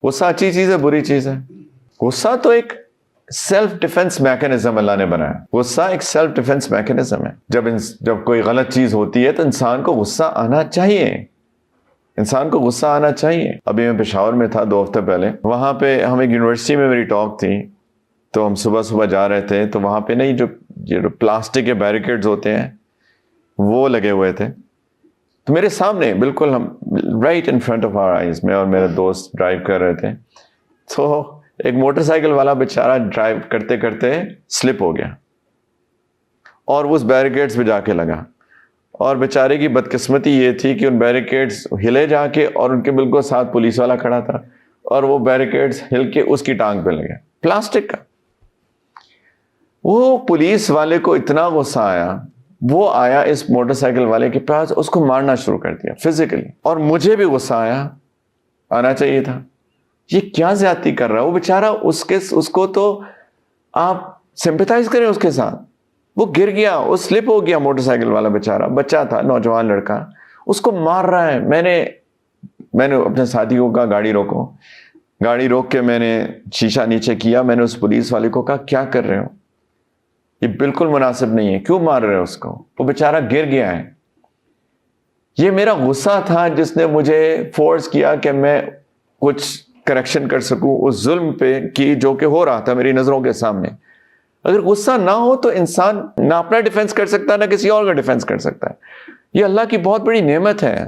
غصہ اچھی چیز ہے بری چیز ہے؟ غصہ تو ایک سیلف ڈیفense میکینزم اللہ نے بنایا. غصہ ایک سیلف ڈیفenس میکینزم ہے. جب کوئی غلط چیز ہوتی ہے تو انسان کو غصہ آنا چاہیے. انسان کو غصہ آنا چاہیے. ابھی میں پشاور میں تھا 2 ہفتے پہلے. وہاں پہ ہم ایک یونیورسٹی میں میری ٹاک تھی، تو ہم صبح جا رہے تھے، تو وہاں پہ نہیں جو پلاسٹک کے بیریکیڈز ہوتے ہیں وہ لگے ہوئے تھے. تو میرے سامنے بالکل ہم right in front of our eyes, میں اور میرے دوست ڈرائیو کر رہے تھے، تو ایک موٹر سائیکل والا بیچارہ ڈرائیو کرتے کرتے سلپ ہو گیا اور وہ اس بیریکیڈز پہ جا کے لگا. اور بیچارے کی بدقسمتی یہ تھی کہ ان بیریکیڈز ہلے جا کے، اور ان کے بالکل ساتھ پولیس والا کھڑا تھا، اور وہ بیریکیڈز ہل کے اس کی ٹانگ پہ لگے پلاسٹک کا. وہ پولیس والے کو اتنا غصہ آیا، وہ آیا اس موٹر سائیکل والے کے پاس، اس کو مارنا شروع کر دیا فزیکلی. اور مجھے بھی غصہ آنا چاہیے تھا. یہ کیا زیادتی کر رہا ہے وہ بیچارہ، اس کو تو آپ سمپیتھائز کریں اس کے ساتھ. وہ گر گیا، وہ سلپ ہو گیا، موٹر سائیکل والا بیچارہ بچہ تھا، نوجوان لڑکا، اس کو مار رہا ہے. میں نے اپنے ساتھی کو کہا گاڑی روکو. گاڑی روک کے میں نے شیشہ نیچے کیا. میں نے اس پولیس والے کو کہا کیا کر رہے ہو، یہ بالکل مناسب نہیں ہے، کیوں مار رہے ہو اس کو، وہ بیچارہ گر گیا ہے. یہ میرا غصہ تھا جس نے مجھے فورس کیا کہ میں کچھ کریکشن کر سکوں اس ظلم پہ کی جو کہ ہو رہا تھا میری نظروں کے سامنے. اگر غصہ نہ ہو تو انسان نہ اپنا ڈیفenس کر سکتا، نہ کسی اور کا ڈیفenس کر سکتا ہے. یہ اللہ کی بہت بڑی نعمت ہے.